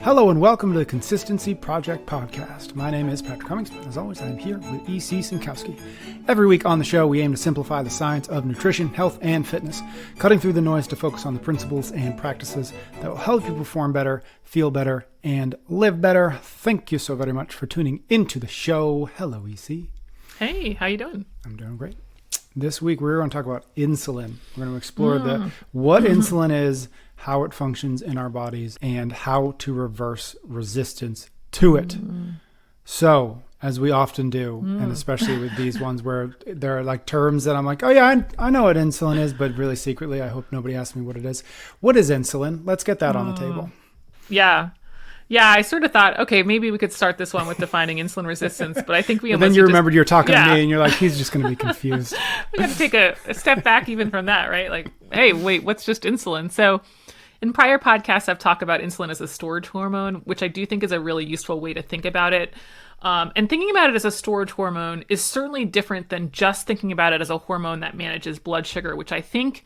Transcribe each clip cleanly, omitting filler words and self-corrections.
Hello and welcome to the Consistency Project Podcast. My name is Patrick Cummings. As always, I'm here with E.C. Sinkowski. Every week on the show, we aim to simplify the science of nutrition, health, and fitness, cutting through the noise to focus on the principles and practices that will help you perform better, feel better, and live better. Thank you so very much for tuning into the show. Hello, E.C. Hey, how you doing? I'm doing great. This week, we're going to talk about insulin. We're going to explore what insulin is, how it functions in our bodies, and how to reverse resistance to it. So, as we often do, and especially with these ones where there are like terms that I'm like, oh yeah, I know what insulin is, but really secretly, I hope nobody asks me what it is. What is insulin? Let's get that on the table. Yeah, I sort of thought, okay, maybe we could start this one with defining insulin resistance, but I think we then you remembered you're talking to me and you're like, he's just going to be confused. We have to take a step back even from that, right? Like, hey, wait, what's just insulin? So in prior podcasts, I've talked about insulin as a storage hormone, which I do think is a really useful way to think about it. And thinking about it as a storage hormone is certainly different than just thinking about it as a hormone that manages blood sugar, which I think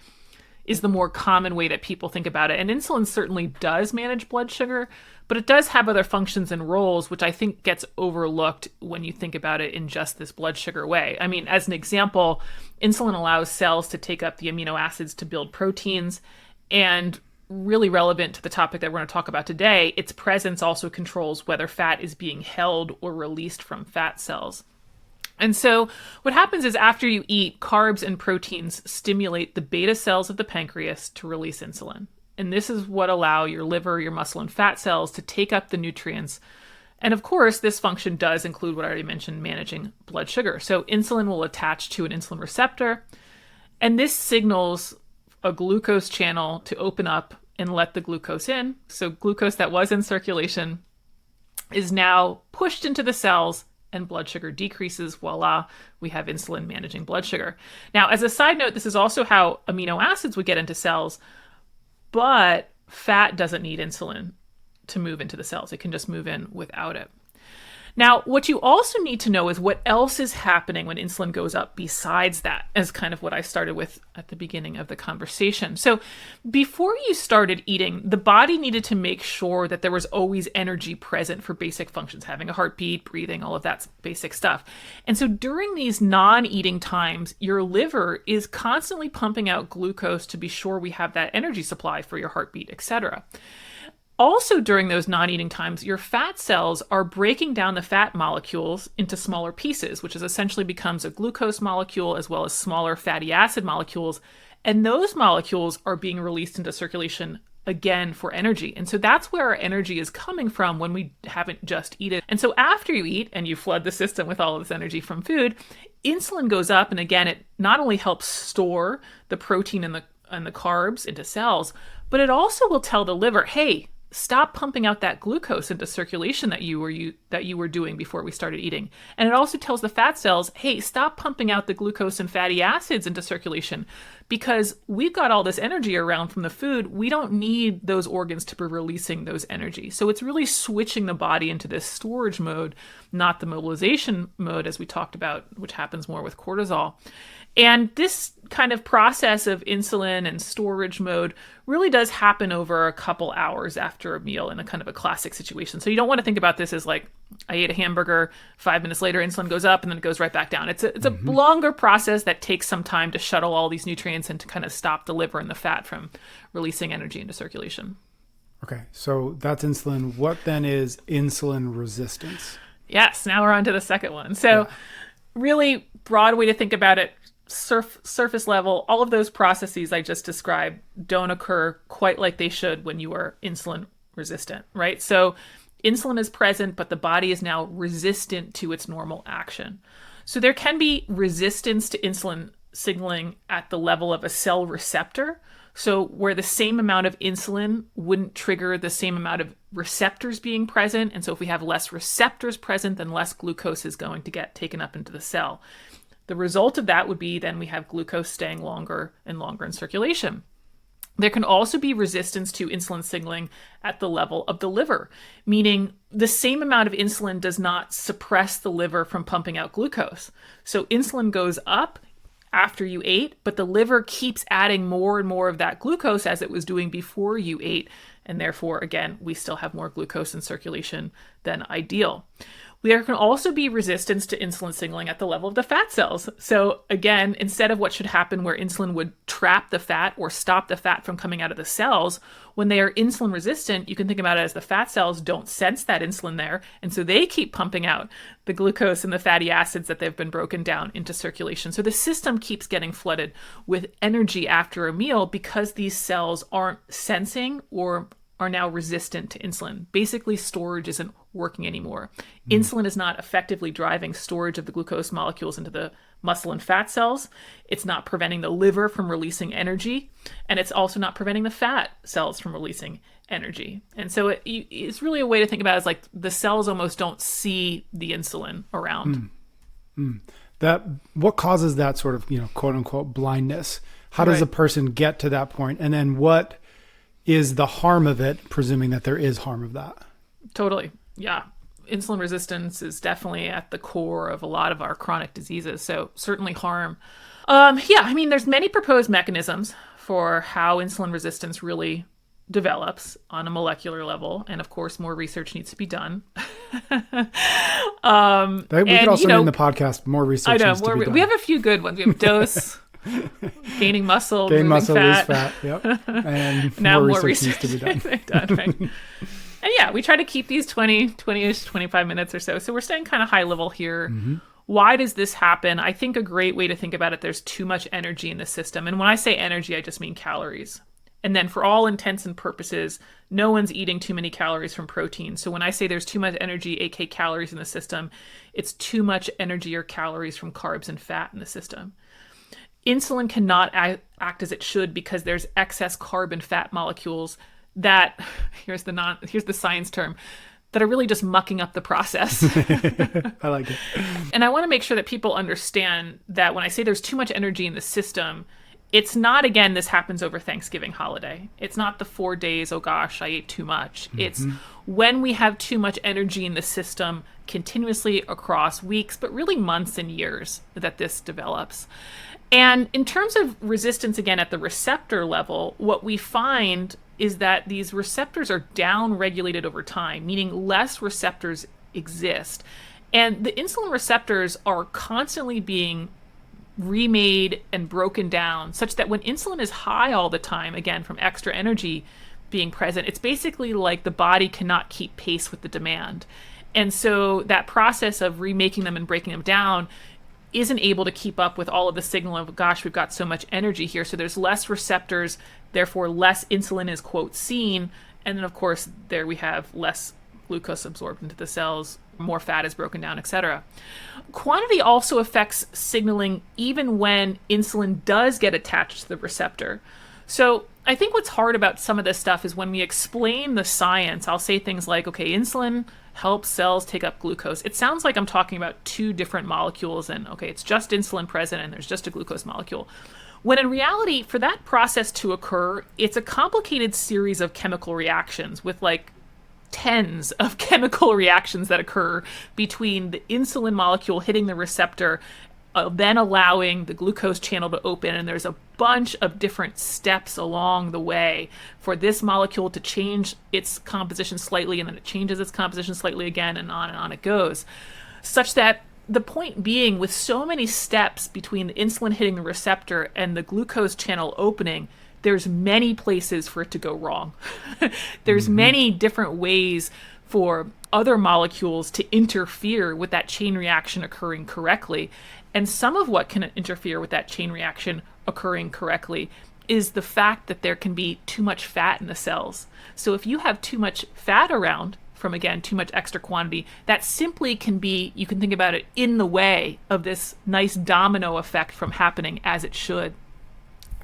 is the more common way that people think about it. And insulin certainly does manage blood sugar, but it does have other functions and roles, which I think gets overlooked when you think about it in just this blood sugar way. I mean, as an example, insulin allows cells to take up the amino acids to build proteins, and really relevant to the topic that we're going to talk about today, its presence also controls whether fat is being held or released from fat cells. And so what happens is after you eat, carbs and proteins stimulate the beta cells of the pancreas to release insulin. And this is what allow your liver, your muscle, and fat cells to take up the nutrients. And of course, this function does include what I already mentioned, managing blood sugar. So insulin will attach to an insulin receptor, and this signals a glucose channel to open up and let the glucose in. So glucose that was in circulation is now pushed into the cells and blood sugar decreases. Voila, we have insulin managing blood sugar. Now, as a side note, this is also how amino acids would get into cells, but fat doesn't need insulin to move into the cells. It can just move in without it. Now, what you also need to know is what else is happening when insulin goes up besides that, as kind of what I started with at the beginning of the conversation. So before you started eating, the body needed to make sure that there was always energy present for basic functions, having a heartbeat, breathing, all of that basic stuff. And so during these non-eating times, your liver is constantly pumping out glucose to be sure we have that energy supply for your heartbeat, etc. Also, during those non-eating times, your fat cells are breaking down the fat molecules into smaller pieces, which is essentially becomes a glucose molecule as well as smaller fatty acid molecules. And those molecules are being released into circulation again for energy. And so that's where our energy is coming from when we haven't just eaten. And so after you eat and you flood the system with all of this energy from food, insulin goes up. And again, it not only helps store the protein and the carbs into cells, but it also will tell the liver, hey, stop pumping out that glucose into circulation that you were doing before we started eating. And it also tells the fat cells, hey, stop pumping out the glucose and fatty acids into circulation because we've got all this energy around from the food. We don't need those organs to be releasing those energy. So it's really switching the body into this storage mode, not the mobilization mode, as we talked about, which happens more with cortisol. And this kind of process of insulin and storage mode really does happen over a couple hours after a meal in a kind of a classic situation. So you don't want to think about this as like, I ate a hamburger, 5 minutes later, insulin goes up and then it goes right back down. It's a longer process that takes some time to shuttle all these nutrients and to kind of stop the liver and the fat from releasing energy into circulation. Okay, so that's insulin. What then is insulin resistance? Yes, now we're on to the second one. So really broad way to think about it, surface level, all of those processes I just described don't occur quite like they should when you are insulin resistant, right? So insulin is present, but the body is now resistant to its normal action. So there can be resistance to insulin signaling at the level of a cell receptor. So where the same amount of insulin wouldn't trigger the same amount of receptors being present. And so if we have less receptors present, then less glucose is going to get taken up into the cell. The result of that would be then we have glucose staying longer and longer in circulation. There can also be resistance to insulin signaling at the level of the liver, meaning the same amount of insulin does not suppress the liver from pumping out glucose. So insulin goes up after you ate, but the liver keeps adding more and more of that glucose as it was doing before you ate And therefore, again, we still have more glucose in circulation than ideal. There can also be resistance to insulin signaling at the level of the fat cells. So again, instead of what should happen where insulin would trap the fat or stop the fat from coming out of the cells, when they are insulin resistant, you can think about it as the fat cells don't sense that insulin there. And so they keep pumping out the glucose and the fatty acids that they've been broken down into circulation. So the system keeps getting flooded with energy after a meal because these cells aren't sensing or are now resistant to insulin. Basically, storage isn't working anymore. Insulin is not effectively driving storage of the glucose molecules into the muscle and fat cells. It's not preventing the liver from releasing energy, and it's also not preventing the fat cells from releasing energy. And so it's really a way to think about it as like the cells almost don't see the insulin around. That what causes that sort of, quote unquote blindness? How does a person get to that point? And then what is the harm of it, presuming that there is harm of that? Totally. Yeah. Insulin resistance is definitely at the core of a lot of our chronic diseases. So certainly harm. There's many proposed mechanisms for how insulin resistance really develops on a molecular level. And of course, more research needs to be done. We could also name the podcast More Research Needs to Be Done. We have a few good ones. We have dose, gaining muscle, gain muscle, fat. lose fat. Yep. And now more research needs to be done. Right? And yeah, we try to keep these 20-ish, 25 minutes or so. So we're staying kind of high level here. Mm-hmm. Why does this happen? I think a great way to think about it, there's too much energy in the system. And when I say energy, I just mean calories. And then for all intents and purposes, no one's eating too many calories from protein. So when I say there's too much energy, aka calories in the system, it's too much energy or calories from carbs and fat in the system. Insulin cannot act as it should because there's excess carb and fat molecules that, here's the science term, that are really just mucking up the process. I like it. And I want to make sure that people understand that when I say there's too much energy in the system, it's not, again, this happens over Thanksgiving holiday. It's not the 4 days, oh gosh, I ate too much. Mm-hmm. It's when we have too much energy in the system continuously across weeks, but really months and years that this develops. And in terms of resistance, again, at the receptor level, what we find is that these receptors are down-regulated over time, meaning less receptors exist. And the insulin receptors are constantly being remade and broken down such that when insulin is high all the time, again, from extra energy being present, it's basically like the body cannot keep pace with the demand. And so that process of remaking them and breaking them down isn't able to keep up with all of the signal of, gosh, we've got so much energy here. So there's less receptors, therefore less insulin is, quote, seen. And then, of course, there we have less glucose absorbed into the cells, more fat is broken down, etc. Quantity also affects signaling even when insulin does get attached to the receptor. So I think what's hard about some of this stuff is when we explain the science, I'll say things like, okay, insulin helps cells take up glucose. It sounds like I'm talking about two different molecules and, okay, it's just insulin present and there's just a glucose molecule. When in reality, for that process to occur, it's a complicated series of chemical reactions with like tens of chemical reactions that occur between the insulin molecule hitting the receptor, then allowing the glucose channel to open. And there's a bunch of different steps along the way for this molecule to change its composition slightly, and then it changes its composition slightly again, and on it goes. Such that the point being, with so many steps between the insulin hitting the receptor and the glucose channel opening, there's many places for it to go wrong. There's many different ways for other molecules to interfere with that chain reaction occurring correctly. And some of what can interfere with that chain reaction occurring correctly is the fact that there can be too much fat in the cells. So if you have too much fat around, from again, too much extra quantity, that simply can be, you can think about it, in the way of this nice domino effect from happening as it should.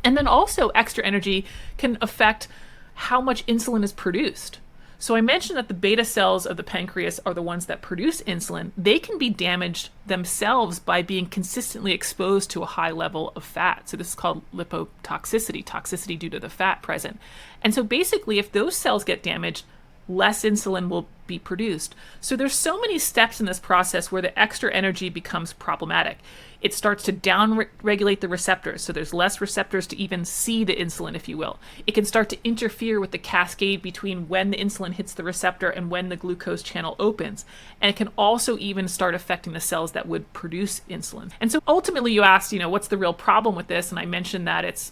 And then also extra energy can affect how much insulin is produced. So I mentioned that the beta cells of the pancreas are the ones that produce insulin. They can be damaged themselves by being consistently exposed to a high level of fat. So this is called lipotoxicity, toxicity due to the fat present. And so basically, if those cells get damaged, less insulin will be produced. So there's so many steps in this process where the extra energy becomes problematic. It starts to down-regulate the receptors, so there's less receptors to even see the insulin, if you will. It can start to interfere with the cascade between when the insulin hits the receptor and when the glucose channel opens. And it can also even start affecting the cells that would produce insulin. And so ultimately you asked, what's the real problem with this? And I mentioned that it's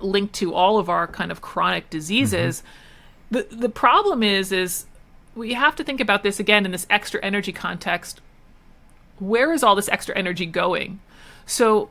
linked to all of our kind of chronic diseases. The problem is we have to think about this again in this extra energy context. Where is all this extra energy going? So,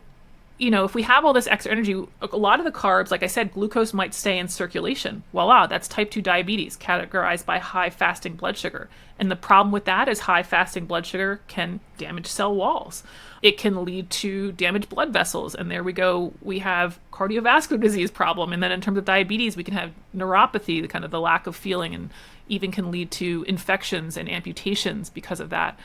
if we have all this extra energy, a lot of the carbs, like I said, glucose might stay in circulation. Voila, that's type 2 diabetes, categorized by high fasting blood sugar. And the problem with that is high fasting blood sugar can damage cell walls. It can lead to damaged blood vessels. And there we go. We have cardiovascular disease problem. And then in terms of diabetes, we can have neuropathy, the kind of the lack of feeling, and even can lead to infections and amputations because of that.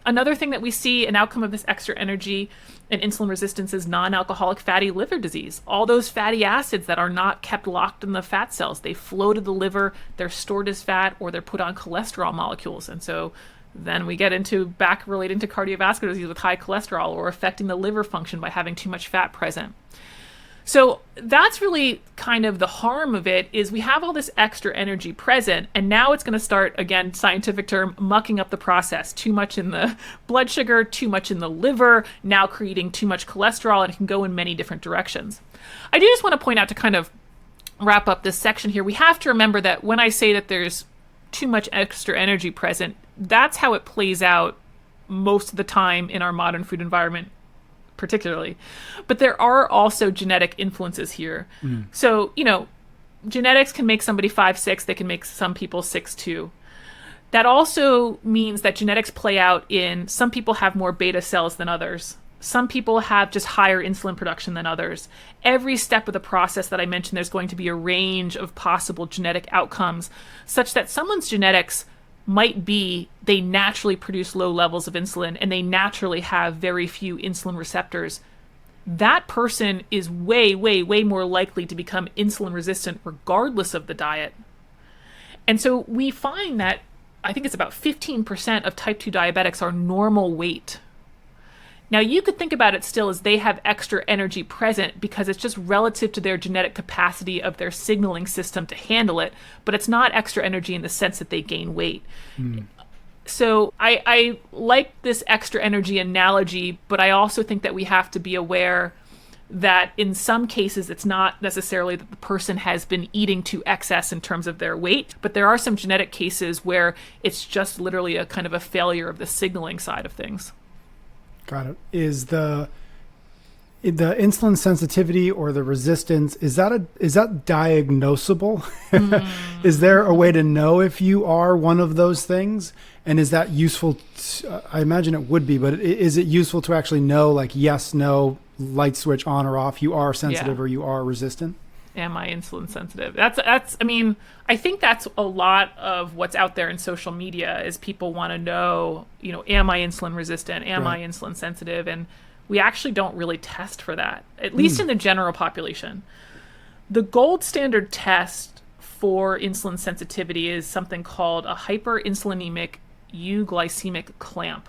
Another thing that we see, an outcome of this extra energy and insulin resistance, is non-alcoholic fatty liver disease. All those fatty acids that are not kept locked in the fat cells, they flow to the liver, they're stored as fat, or they're put on cholesterol molecules. And so then we get into back relating to cardiovascular disease with high cholesterol, or affecting the liver function by having too much fat present. So that's really kind of the harm of it, is we have all this extra energy present, and now it's going to start, again, scientific term, mucking up the process. Too much in the blood sugar, too much in the liver, now creating too much cholesterol, and it can go in many different directions. I do just want to point out, to kind of wrap up this section here, we have to remember that when I say that there's too much extra energy present, that's how it plays out most of the time in our modern food environment, particularly. But there are also genetic influences here. So, genetics can make somebody 5'6", they can make some people 6'2". That also means that genetics play out in, some people have more beta cells than others. Some people have just higher insulin production than others. Every step of the process that I mentioned, there's going to be a range of possible genetic outcomes, such that someone's genetics might be they naturally produce low levels of insulin and they naturally have very few insulin receptors. That person is way, way, way more likely to become insulin resistant regardless of the diet. And so we find that I think it's about 15% of type 2 diabetics are normal weight. Now, you could think about it still as they have extra energy present because it's just relative to their genetic capacity of their signaling system to handle it, but it's not extra energy in the sense that they gain weight. So I like this extra energy analogy, but I also think that we have to be aware that in some cases it's not necessarily that the person has been eating to excess in terms of their weight, but there are some genetic cases where it's just literally a kind of a failure of the signaling side of things. Got it. Is the insulin sensitivity or the resistance, is that diagnosable? Is there a way to know if you are one of those things? And is that useful? I imagine it would be, but is it useful to actually know, like, yes, no, light switch on or off, you are sensitive or you are resistant? Am I insulin sensitive? I mean, I think that's a lot of what's out there in social media, is people want to know, am I insulin resistant? Am I insulin sensitive? And we actually don't really test for that, at least in the general population. The gold standard test for insulin sensitivity is something called a hyperinsulinemic euglycemic clamp.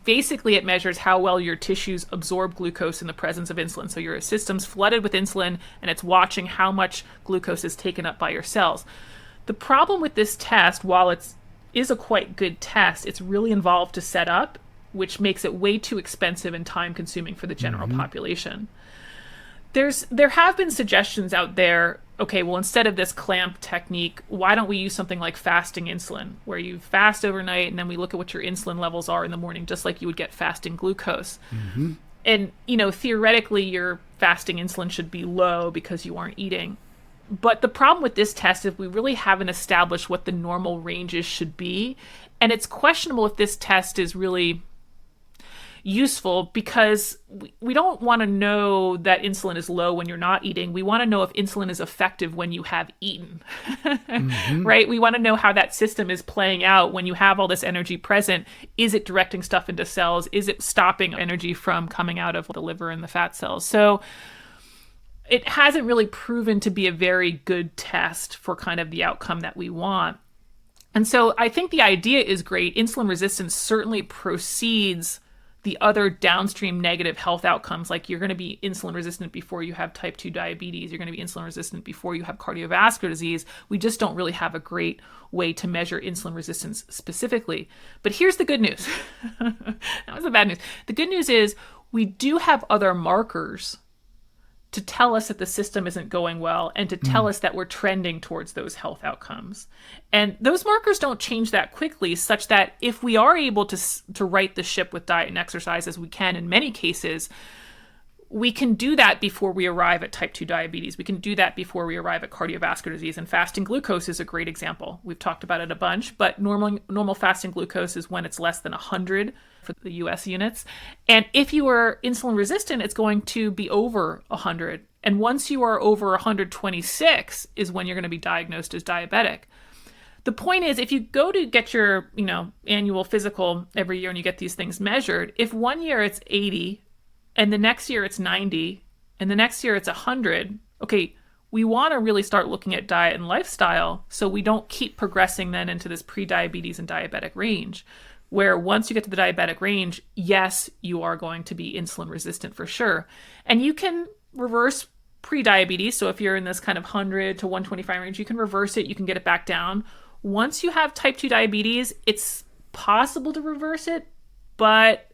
Basically, it measures how well your tissues absorb glucose in the presence of insulin. So your system's flooded with insulin, and it's watching how much glucose is taken up by your cells. The problem with this test, while it is a quite good test, it's really involved to set up, which makes it way too expensive and time-consuming for the general population. There have been suggestions out there, okay, well, instead of this clamp technique, why don't we use something like fasting insulin, where you fast overnight and then we look at what your insulin levels are in the morning, just like you would get fasting glucose. And, theoretically, your fasting insulin should be low because you aren't eating. But the problem with this test is we really haven't established what the normal ranges should be. And it's questionable if this test is really useful, because we don't want to know that insulin is low when you're not eating. We want to know if insulin is effective when you have eaten, right? We want to know how that system is playing out when you have all this energy present. Is it directing stuff into cells? Is it stopping energy from coming out of the liver and the fat cells? So it hasn't really proven to be a very good test for kind of the outcome that we want. And so I think the idea is great. Insulin resistance certainly precedes the other downstream negative health outcomes. Like you're going to be insulin resistant before you have type 2 diabetes. You're going to be insulin resistant before you have cardiovascular disease. We just don't really have a great way to measure insulin resistance specifically. But here's the good news. That was the bad news. The good news is we do have other markers to tell us that the system isn't going well and to tell us that we're trending towards those health outcomes. And those markers don't change that quickly, such that if we are able to right the ship with diet and exercise, as we can in many cases, we can do that before we arrive at type 2 diabetes. We can do that before we arrive at cardiovascular disease. And fasting glucose is a great example. We've talked about it a bunch, but normal fasting glucose is when it's less than 100 for the US units. And if you are insulin resistant, it's going to be over 100. And once you are over 126 is when you're going to be diagnosed as diabetic. The point is, if you go to get your, annual physical every year and you get these things measured, if one year it's 80 and the next year it's 90 and the next year it's 100, okay, we want to really start looking at diet and lifestyle so we don't keep progressing then into this pre-diabetes and diabetic range, where once you get to the diabetic range, yes, you are going to be insulin resistant for sure. And you can reverse pre-diabetes. So if you're in this kind of 100 to 125 range, you can reverse it. You can get it back down. Once you have type 2 diabetes, it's possible to reverse it, but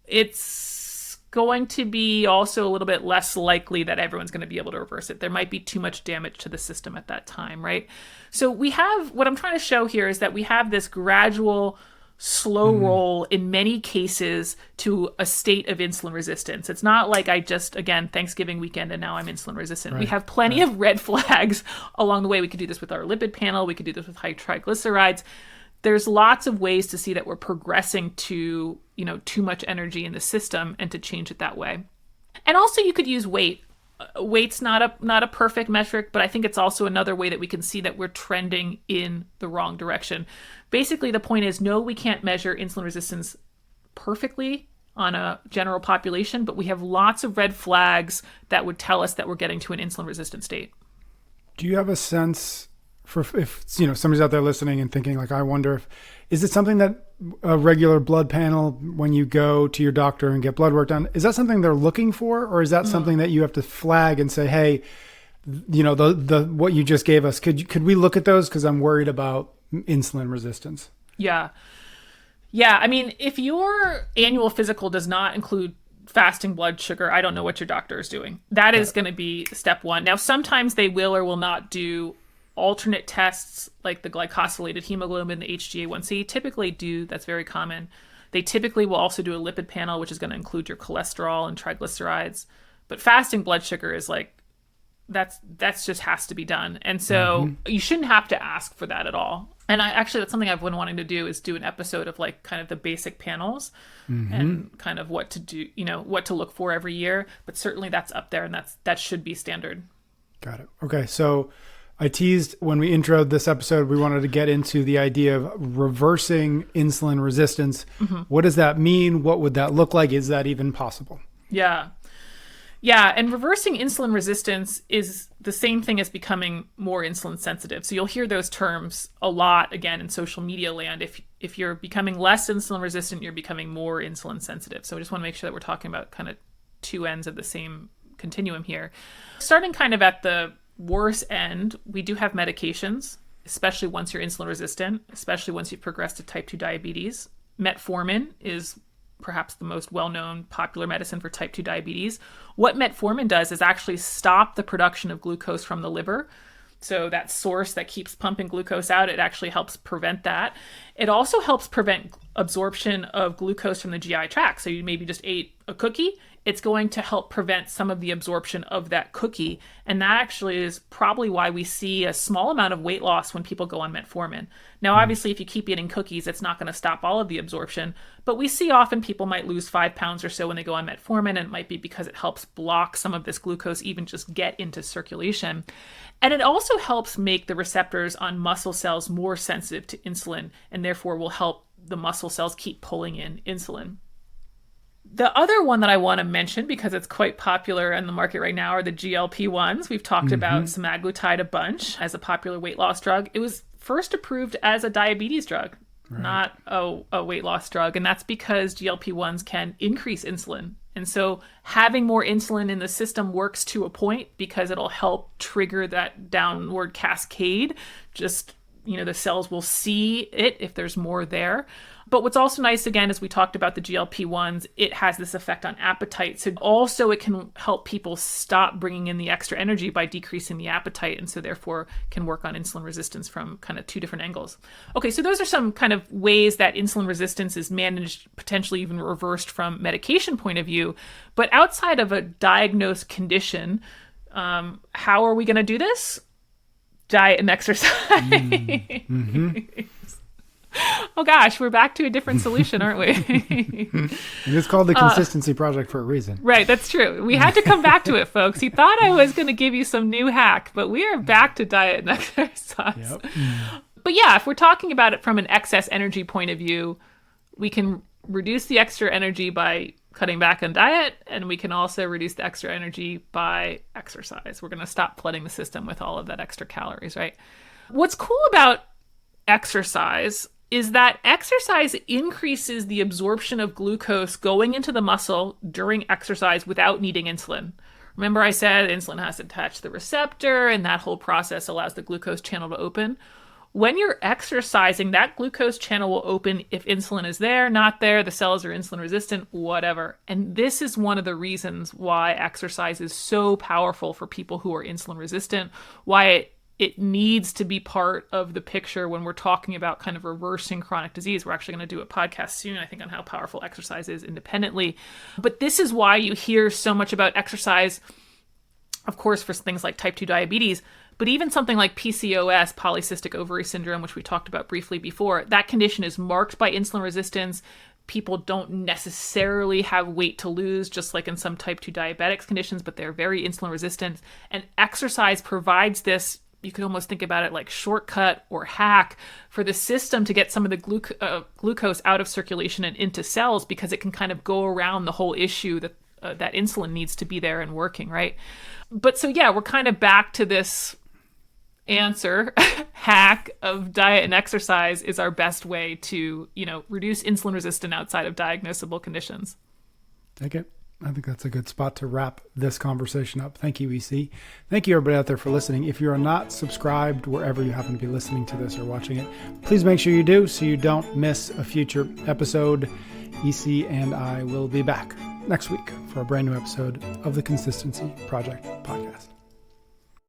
it's going to be also a little bit less likely that everyone's going to be able to reverse it. There might be too much damage to the system at that time, right? So what I'm trying to show here is that we have this gradual, slow roll in many cases to a state of insulin resistance. It's not like again, Thanksgiving weekend and now I'm insulin resistant. Right. We have plenty of red flags along the way. We could do this with our lipid panel. We could do this with high triglycerides. There's lots of ways to see that we're progressing to, too much energy in the system and to change it that way. And also you could use weight. Weight's not a perfect metric, but I think it's also another way that we can see that we're trending in the wrong direction. Basically, the point is, no, we can't measure insulin resistance perfectly on a general population, but we have lots of red flags that would tell us that we're getting to an insulin resistant state. Do you have a sense for if somebody's out there listening and thinking like, I wonder is it something that a regular blood panel, when you go to your doctor and get blood work done, is that something they're looking for, or is that something that you have to flag and say, hey, the what you just gave us, could we look at those because I'm worried about insulin resistance? Yeah. I mean, if your annual physical does not include fasting blood sugar, I don't know what your doctor is doing. That is going to be step one. Now, sometimes they will or will not do alternate tests like the glycosylated hemoglobin, the HbA1c. Typically that's very common. They typically will also do a lipid panel, which is going to include your cholesterol and triglycerides. But fasting blood sugar is like, that's just has to be done. And so you shouldn't have to ask for that at all. And that's something I've been wanting to do, is do an episode of like kind of the basic panels and kind of what to do, what to look for every year. But certainly that's up there, and that should be standard. Got it. Okay. So I teased when we introed this episode, we wanted to get into the idea of reversing insulin resistance. What does that mean? What would that look like? Is that even possible? Yeah. And reversing insulin resistance is the same thing as becoming more insulin sensitive. So you'll hear those terms a lot again in social media land. If you're becoming less insulin resistant, you're becoming more insulin sensitive. So I just want to make sure that we're talking about kind of two ends of the same continuum here. Starting kind of at the worse end, we do have medications, especially once you're insulin resistant, especially once you've progressed to type 2 diabetes. Metformin is perhaps the most well-known popular medicine for type 2 diabetes. What metformin does is actually stop the production of glucose from the liver. So that source that keeps pumping glucose out, it actually helps prevent that. It also helps prevent absorption of glucose from the GI tract. So you maybe just ate a cookie. It's going to help prevent some of the absorption of that cookie. And that actually is probably why we see a small amount of weight loss when people go on metformin. Now, obviously, if you keep eating cookies, it's not going to stop all of the absorption. But we see often people might lose 5 pounds or so when they go on metformin. And it might be because it helps block some of this glucose even just get into circulation. And it also helps make the receptors on muscle cells more sensitive to insulin, and therefore will help the muscle cells keep pulling in insulin. The other one that I want to mention, because it's quite popular in the market right now, are the GLP-1s. We've talked about semaglutide a bunch as a popular weight loss drug. It was first approved as a diabetes drug, not a weight loss drug. And that's because GLP-1s can increase insulin. And so having more insulin in the system works to a point because it'll help trigger that downward cascade. Just, the cells will see it if there's more there. But what's also nice, again, as we talked about the GLP-1s, it has this effect on appetite. So also it can help people stop bringing in the extra energy by decreasing the appetite. And so therefore can work on insulin resistance from kind of two different angles. Okay, so those are some kind of ways that insulin resistance is managed, potentially even reversed from medication point of view. But outside of a diagnosed condition, how are we going to do this? Diet and exercise. Oh gosh, we're back to a different solution, aren't we? It's called the Consistency Project for a reason. Right, that's true. We had to come back to it, folks. You thought I was going to give you some new hack, but we are back to diet and exercise. Yep. But yeah, if we're talking about it from an excess energy point of view, we can reduce the extra energy by cutting back on diet, and we can also reduce the extra energy by exercise. We're going to stop flooding the system with all of that extra calories, right? What's cool about exercise is that exercise increases the absorption of glucose going into the muscle during exercise without needing insulin. Remember I said insulin has to attach to the receptor, and that whole process allows the glucose channel to open. When you're exercising, that glucose channel will open if insulin is there, not there, the cells are insulin resistant, whatever. And this is one of the reasons why exercise is so powerful for people who are insulin resistant, why it needs to be part of the picture when we're talking about kind of reversing chronic disease. We're actually going to do a podcast soon, I think, on how powerful exercise is independently. But this is why you hear so much about exercise, of course, for things like type 2 diabetes, but even something like PCOS, polycystic ovary syndrome, which we talked about briefly before, that condition is marked by insulin resistance. People don't necessarily have weight to lose, just like in some type 2 diabetics conditions, but they're very insulin resistant. And exercise provides this, you could almost think about it like shortcut or hack for the system to get some of the glucose out of circulation and into cells, because it can kind of go around the whole issue that that insulin needs to be there and working, right? But so yeah, we're kind of back to this answer hack of diet and exercise is our best way to, reduce insulin resistance outside of diagnosable conditions. Take it. I think that's a good spot to wrap this conversation up. Thank you, EC. Thank you, everybody out there, for listening. If you are not subscribed wherever you happen to be listening to this or watching it, please make sure you do so you don't miss a future episode. EC and I will be back next week for a brand new episode of the Consistency Project podcast.